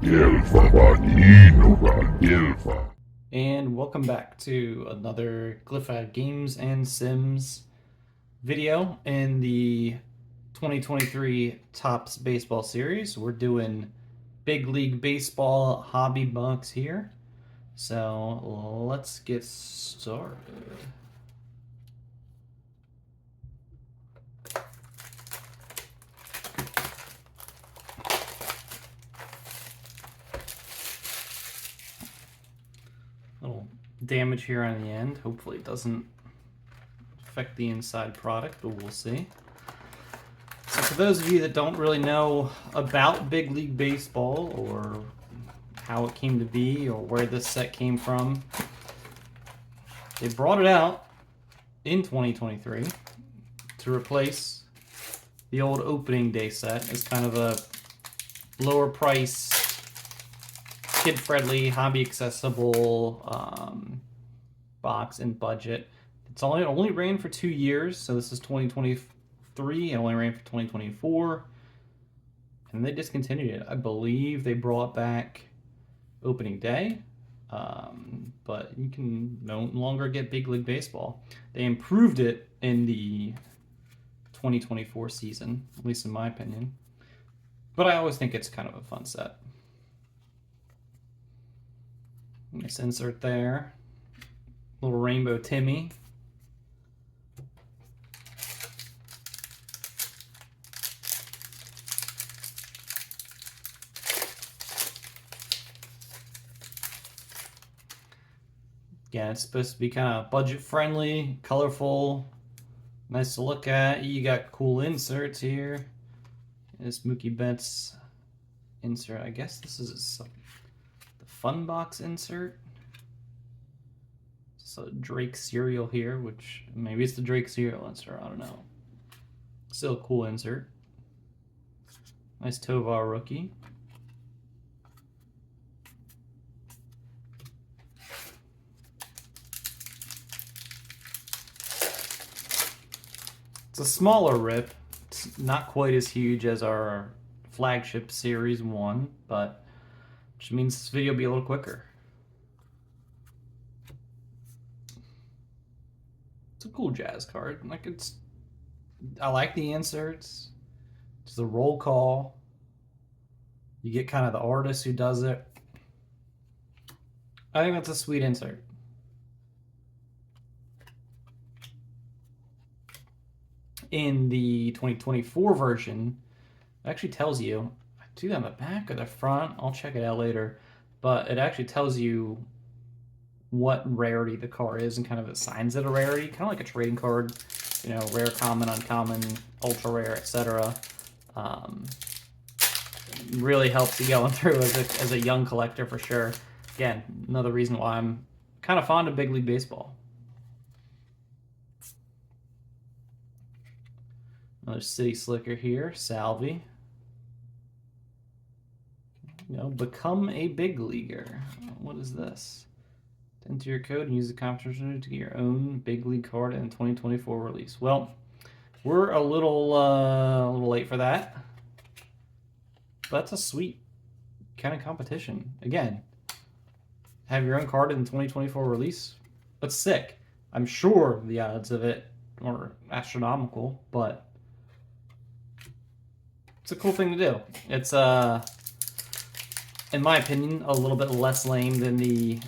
And welcome back to another Glyphad Games and Sims video in the 2023 Topps Baseball Series. We're doing Big League Baseball Hobby Bucks here. So let's get started. Little damage here on the end. Hopefully it doesn't affect the inside product, but we'll see. So for those of you that don't really know about Big League Baseball or how it came to be or where this set came from, they brought it out in 2023 to replace the old opening day set as kind of a lower price, kid-friendly, hobby-accessible box and budget. It only ran for 2 years, so this is 2023. It only ran for 2024, and they discontinued it. I believe they brought back opening day, but you can no longer get Big League Baseball. They improved it in the 2024 season, at least in my opinion. But I always think it's kind of a fun set. Nice insert there. Little Rainbow Timmy. Yeah, it's supposed to be kind of budget friendly, colorful, nice to look at. You got cool inserts here. This Mookie Betts insert. I guess this is the Fun Box insert. So Drake cereal here, which maybe it's the Drake cereal insert. I don't know. Still a cool insert. Nice Tovar rookie. It's a smaller rip. It's not quite as huge as our flagship Series 1, but which means this video will be a little quicker. It's a cool Jazz card. I like the inserts. It's the roll call. You get kind of the artist who does it. I think that's a sweet insert. In the 2024 version, it actually tells you, it's either on the back or the front, I'll check it out later, but it actually tells you what rarity the card is and kind of assigns it a rarity, kind of like a trading card, you know, rare, common, uncommon, ultra rare, etc. Really helps you going through as a young collector for sure. Again, another reason why I'm kind of fond of Big League Baseball. Another City Slicker here, Salvi. You know, become a big leaguer. What is this? Enter your code and use the competition to get your own big league card in 2024 release. Well, we're a little late for that. But that's a sweet kind of competition. Again, have your own card in 2024 release. That's sick. I'm sure the odds of it are astronomical, but it's a cool thing to do. It's in my opinion, a little bit less lame than the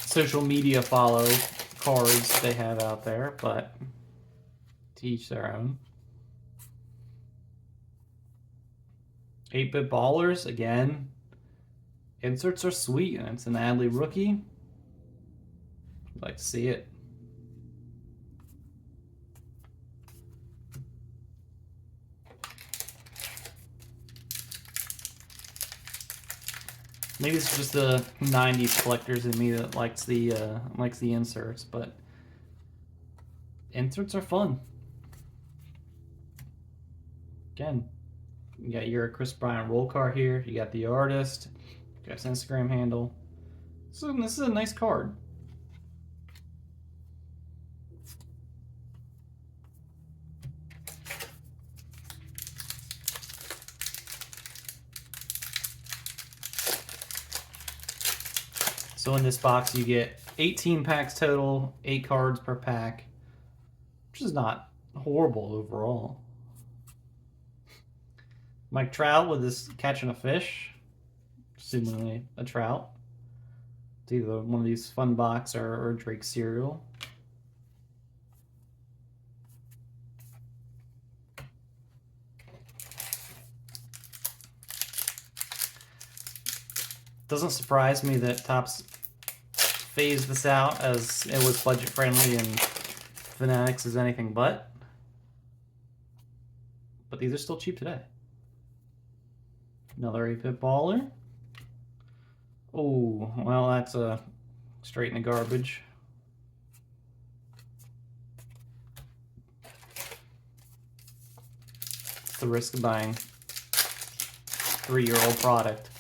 social media follow cards they have out there, but to each their own. 8-bit ballers, again. Inserts are sweet, and it's an Adley rookie. I'd like to see it. Maybe it's just the 90s collectors in me that likes the inserts, but inserts are fun. Again, you got your Chris Bryant roll card here. You got the artist. You got his Instagram handle. So this is a nice card. So in this box, you get 18 packs total, 8 cards per pack, which is not horrible overall. Mike Trout with this catching a fish, seemingly a trout. It's either one of these Fun Box or Drake cereal. Doesn't surprise me that Topps phased this out, as it was budget friendly and Fanatics is anything but. But these are still cheap today. Another 8-bit baller. Oh, well, that's straight in the garbage. It's the risk of buying 3-year-old product.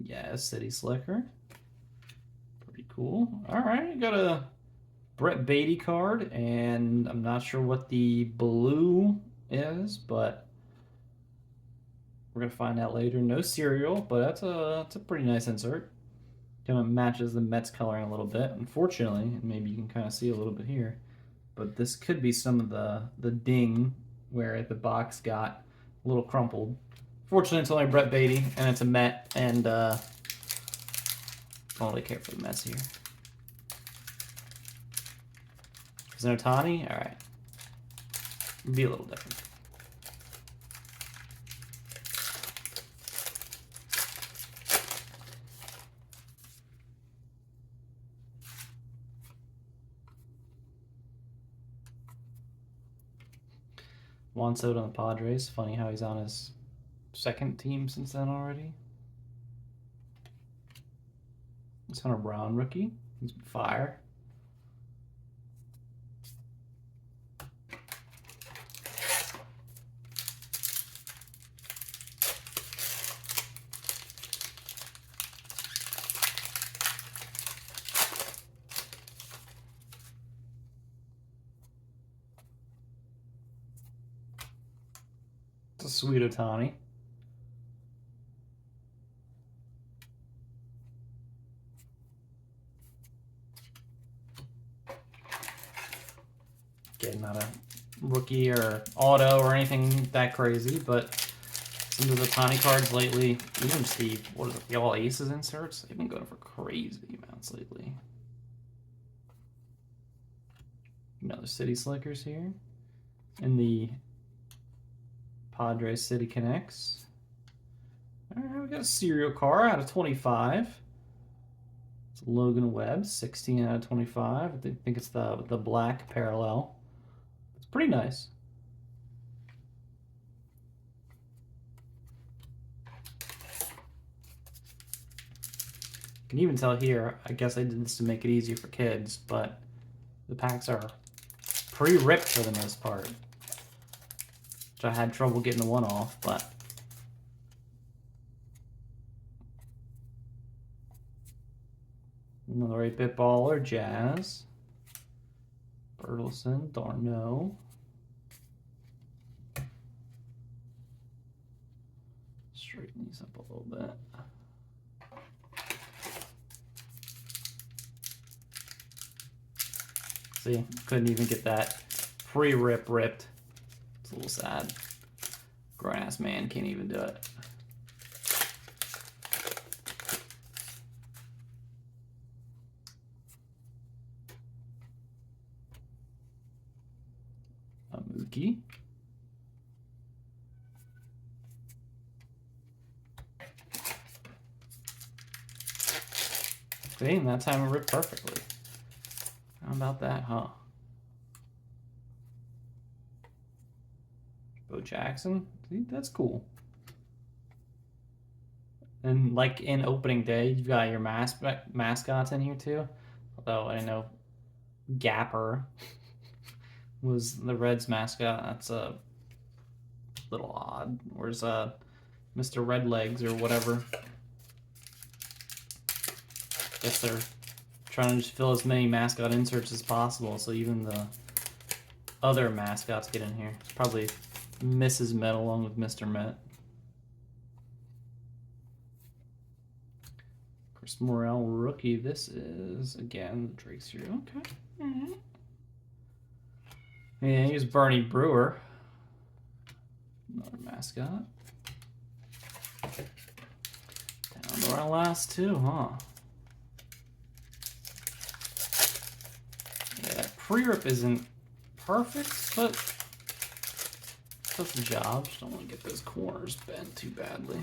Yeah, City Slicker. Pretty cool. Alright, got a Brett Beatty card, and I'm not sure what the blue is, but we're gonna find out later. No cereal, but that's a pretty nice insert. Kind of matches the Mets coloring a little bit. Unfortunately, and maybe you can kind of see a little bit here, but this could be some of the ding where the box got a little crumpled. Fortunately, it's only Brett Beatty, and it's a Met, and I don't really care for the Mets here. Is it Ohtani? All right. Be a little different. Juan Soto on the Padres. Funny how he's on his second team since then already. This Hunter Brown rookie. He's fire. It's a sweet Ohtani. Again, not a rookie or auto or anything that crazy, but some of the Ohtani cards lately, even just the, what is it, the All Aces inserts, they've been going for crazy amounts lately. Another City Slickers here. And the Padres City Connects. Alright, we got a serial car out of 25. It's Logan Webb, 16 out of 25. I think it's the black parallel. It's pretty nice. You can even tell here, I guess I did this to make it easier for kids, but the packs are pre-ripped for the most part. Which I had trouble getting the one off, but another 8-bit baller, Jazz. Bertelson, Darno. Straighten these up a little bit. See, couldn't even get that pre-rip ripped. It's a little sad. Grown-ass man can't even do it. A Mookie. See, and that time it ripped perfectly. How about that, huh? Bo Jackson. See, that's cool. And like in opening day, you've got your mascots in here too. Although I know Gapper was the Reds mascot. That's a little odd. Where's Mr. Redlegs or whatever? Guess they're trying to just fill as many mascot inserts as possible, so even the other mascots get in here. It's probably Mrs. Met along with Mr. Met. Chris Morrell rookie. This is, again, the Drake series. Okay. Mm-hmm. Yeah, here's Barney Brewer. Another mascot. Down to our last two, huh? Yeah, that pre-rip isn't perfect, but does the job. Just don't want to get those corners bent too badly.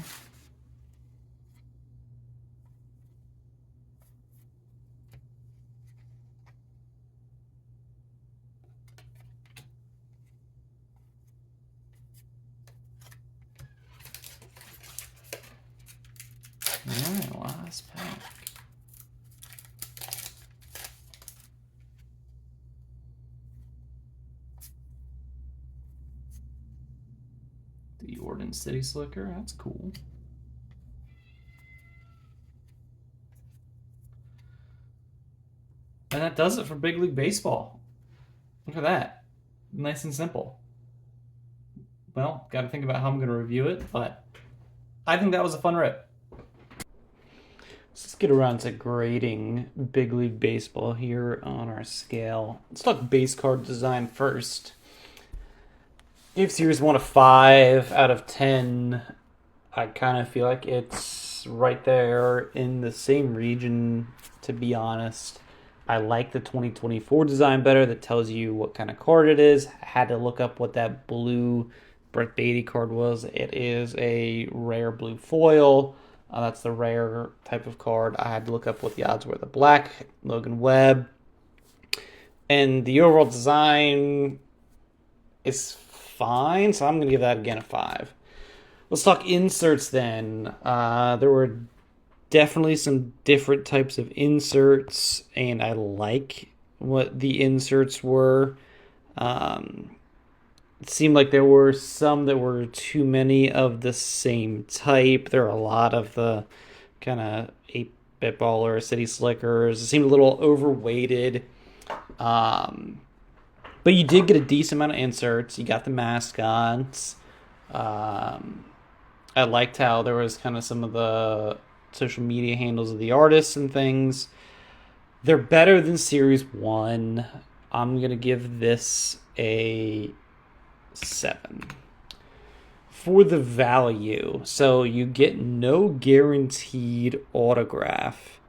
Alright, last pack. The Jordan City Slicker, that's cool. And that does it for Big League Baseball. Look at that. Nice and simple. Well, got to think about how I'm going to review it, but I think that was a fun rip. Let's get around to grading Big League Baseball here on our scale. Let's talk base card design first. Gave Series 1 a 5 out of 10. I kind of feel like it's right there in the same region, to be honest. I like the 2024 design better. That tells you what kind of card it is. I had to look up what that blue Brett Baty card was. It is a rare blue foil. That's the rare type of card. I had to look up what the odds were. The black, Logan Webb. And the overall design is fine, so I'm going to give that again a 5. Let's talk inserts then. There were definitely some different types of inserts, and I like what the inserts were. It seemed like there were some that were too many of the same type. There are a lot of the kind of 8-bit baller city slickers. It seemed a little overweighted. But you did get a decent amount of inserts. You got the mascots. I liked how there was kind of some of the social media handles of the artists and things. They're better than Series 1. I'm going to give this a 7. For the value, so you get no guaranteed autograph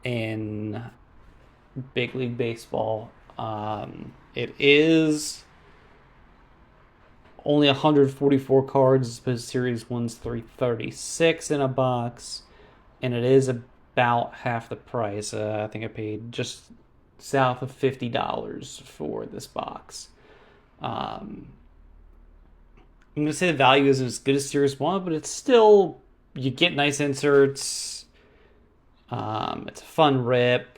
in Big League Baseball. It is only 144 cards as opposed to Series 1's 336 in a box, and it is about half the price. I think I paid just south of $50 for this box. I'm going to say the value isn't as good as Series 1, but it's still, you get nice inserts. It's a fun rip.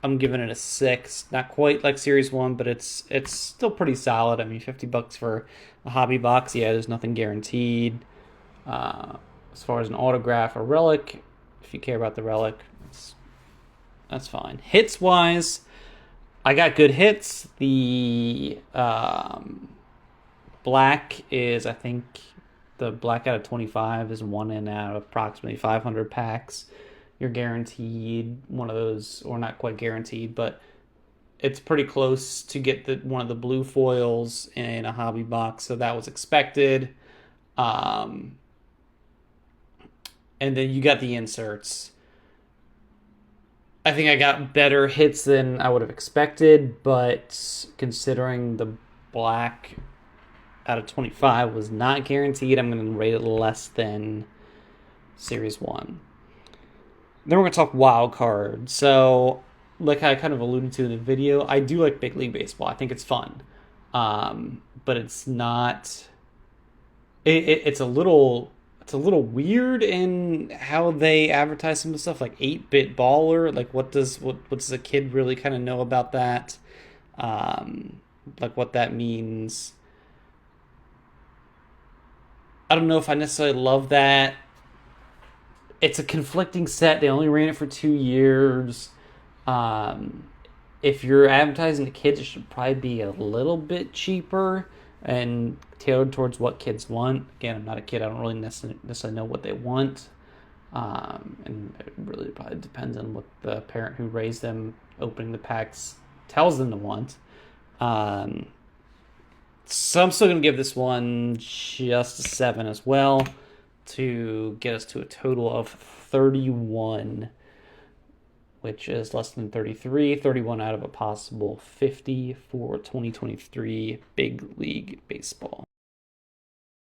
I'm giving it a 6. Not quite like Series 1, but it's still pretty solid. I mean, $50 for a hobby box. Yeah, there's nothing guaranteed. As far as an autograph or relic, if you care about the relic, that's fine. Hits-wise, I got good hits. The black is, I think, the black out of 25 is 1 in out of approximately 500 packs. You're guaranteed one of those, or not quite guaranteed, but it's pretty close to get one of the blue foils in a hobby box, so that was expected. And then you got the inserts. I think I got better hits than I would have expected, but considering the black out of 25 was not guaranteed, I'm going to rate it less than Series 1. Then we're going to talk wild card. So, like I kind of alluded to in the video, I do like Big League Baseball. I think it's fun. But it's not... It's a little weird in how they advertise some of the stuff, like 8-bit baller. Like, what does a kid really kind of know about that? Like, what that means. I don't know if I necessarily love that. It's a conflicting set. They only ran it for 2 years. If you're advertising to kids, it should probably be a little bit cheaper. and tailored towards what kids want. Again, I'm not a kid. I don't really necessarily know what they want. And it really probably depends on what the parent who raised them opening the packs tells them to want. So I'm still going to give this one just a 7 as well to get us to a total of 31, which is less than 33, 31 out of a possible 50 for 2023 Big League Baseball.